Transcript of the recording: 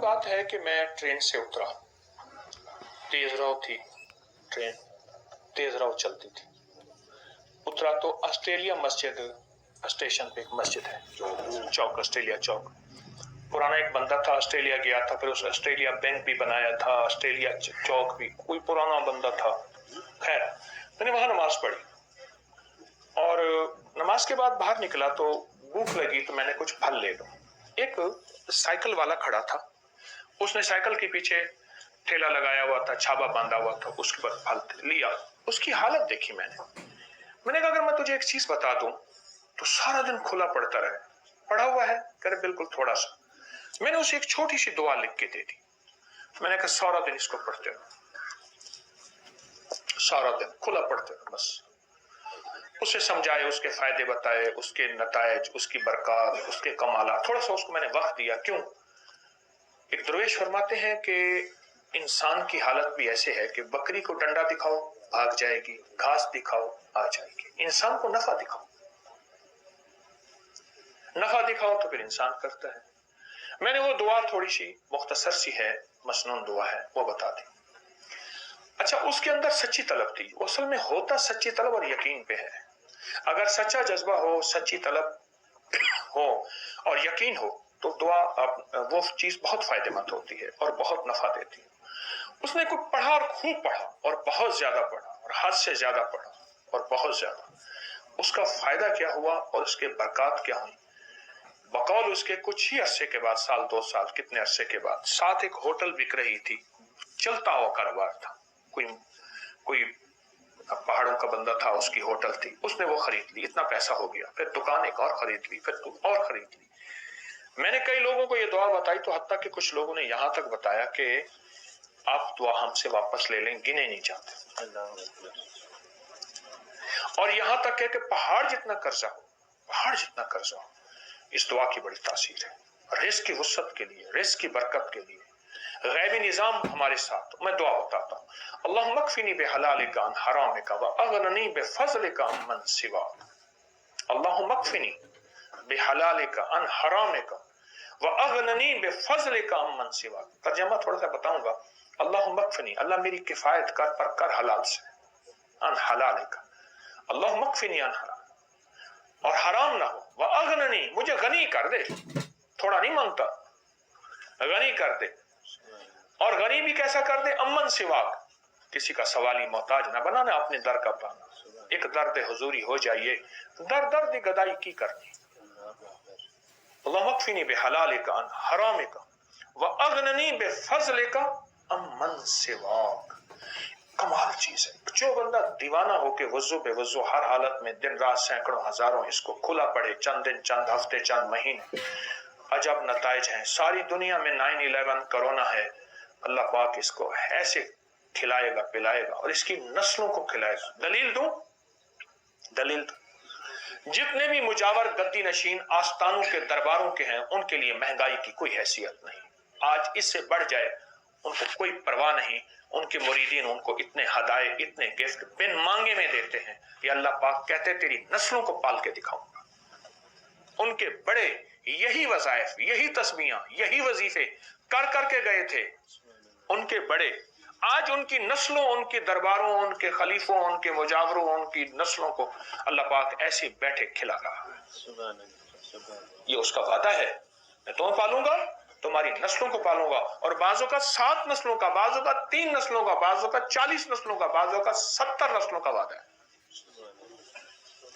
بات ہے کہ میں ٹرین سے اترا، تیز رو تھی ٹرین، تیز رو چلتی تھی، اترا تو آسٹریلیا مسجد اسٹیشن پہ ایک مسجد ہے، چوک آسٹریلیا چوک، پرانا ایک بندہ تھا آسٹریلیا گیا تھا، پھر اس آسٹریلیا بینک بھی بنایا تھا، آسٹریلیا چوک بھی، کوئی پرانا بندہ تھا، خیر میں نے وہاں نماز پڑھی اور نماز کے بعد باہر نکلا تو بھوک لگی تو میں نے کچھ پھل لے لوں۔ ایک سائیکل والا کھڑا تھا، اس نے سائیکل کے پیچھے ٹھیلا لگایا ہوا تھا، چھابا باندھا ہوا تھا، اس کے بعد پھل لیا، اس کی حالت دیکھی میں نے کہا اگر میں تجھے ایک چیز بتا دوں تو سارا دن کھلا پڑتا رہے، پڑھا ہوا ہے؟ کہہ رہے بالکل تھوڑا سا۔ میں نے اسے ایک چھوٹی سی دعا لکھ کے دے دی، میں نے کہا سارا دن اس کو پڑھتے رہو، سارا دن کھلا پڑھتے رہو، بس اسے سمجھائے، اس کے فائدے بتائے، اس کے نتائج، اس کی برکات، اس کے کمالات، تھوڑا سا اس کو میں نے وقت دیا۔ کیوں؟ ایک درویش فرماتے ہیں کہ انسان کی حالت بھی ایسے ہے کہ بکری کو ڈنڈا دکھاؤ بھاگ جائے گی، گھاس دکھاؤ آ جائے گی، انسان کو نفع دکھاؤ، نفع دکھاؤ تو پھر انسان کرتا ہے۔ میں نے وہ دعا تھوڑی سی مختصر سی ہے، مسنون دعا ہے، وہ بتا دی۔ اچھا، اس کے اندر سچی طلب تھی، اصل میں ہوتا سچی طلب اور یقین پہ ہے۔ اگر سچا جذبہ ہو، سچی طلب ہو اور یقین ہو تو دعا وہ چیز بہت فائدہ مند ہوتی ہے اور بہت نفع دیتی ہے۔ اس نے کچھ پڑھا اور خوب پڑھا اور بہت زیادہ پڑھا اور حد سے زیادہ پڑھا اور بہت زیادہ، اس کا فائدہ کیا ہوا اور اس کے برکات کیا ہوئی؟ بقول اس کے کچھ ہی عرصے کے بعد، سال دو سال کتنے عرصے کے بعد، ساتھ ایک ہوٹل بک رہی تھی، چلتا ہوا کاروبار تھا، کوئی پہاڑوں کا بندہ تھا، اس کی ہوٹل تھی، اس نے وہ خرید لی، اتنا پیسہ ہو گیا، پھر دکان ایک اور خرید لی، پھر اور خرید لی۔ میں نے کئی لوگوں کو یہ دعا بتائی تو حتیٰ کہ کچھ لوگوں نے یہاں تک بتایا کہ آپ دعا ہم سے واپس لے لیں، گنے نہیں جاتے، اور یہاں تک ہے کہ پہاڑ جتنا قرضہ ہو، اس دعا کی بڑی تاثیر ہے، رزق کی وسعت کے لیے، رزق کی برکت کے لیے، غیبی نظام ہمارے ساتھ۔ میں دعا بتاتا ہوں، اللہم اکفنی بحلالک عن حرامک واغننی بفضلک عمن سواک، اللہم اکفنی بحلالک عن حرامک واغننی بفضلک عمن سواک۔ ترجمہ تھوڑا سا بتاؤں گا، اللہم اکفنی، اللہ میری کفایت کر پر کر حلال سے، عن حلالک، اللہم اکفنی عن حرام، اور حرام نہ ہو، واغننی، مجھے غنی کر دے، تھوڑا نہیں مانگتا، غنی کر دے، اور غنی بھی کیسا کر دے؟ امن سواک، کسی کا سوالی محتاج نہ بنانا، اپنے در کا پانا، ایک درد حضوری ہو جائیے، درد گدائی کی کرنی۔ اللہم اکفنی بحلالک عن حرامک واغننی بفضلک عمن سواک۔ کمال چیز ہے، جو بندہ دیوانہ ہو کے وضو بے وضو ہر حالت میں دن رات سینکڑوں ہزاروں اس کو کھلا پڑے، چند دن، چند ہفتے، چند مہینے، عجب نتائج ہیں۔ ساری دنیا میں 9/11 کرونا ہے، اللہ پاک اس کو ایسے کھلائے گا، پلائے گا، اور اس کی نسلوں کو کھلائے گا۔ دلیل دوں؟ دلیل دوں، جتنے بھی مجاور گدی نشین آستانوں کے درباروں کے ہیں، ان کے لیے مہنگائی کی کوئی حیثیت نہیں، آج اس سے بڑھ جائے ان کو کوئی پرواہ نہیں، ان کے مریدین ان کو اتنے ہدائے، اتنے گفٹ بن مانگے میں دیتے ہیں کہ اللہ پاک کہتے تیری نسلوں کو پال کے دکھاؤں گا۔ ان کے بڑے یہی وظائف، یہی تسبیحاں، یہی وظیفے کر کر کے گئے تھے، ان کے بڑے، آج ان کی نسلوں، ان کے درباروں، ان کے خلیفوں، ان کے مجاوروں، ان کی نسلوں کو اللہ پاک ایسے بیٹھے کھلا رہا ہے۔ یہ اس کا وعدہ ہے، میں تمہیں پالوں گا، تمہاری نسلوں کو پالوں گا، اور بعضوں کا 7 نسلوں کا، بعضوں کا 3 نسلوں کا، بعضوں کا 40 نسلوں کا، بعضوں کا 70 نسلوں کا وعدہ ہے۔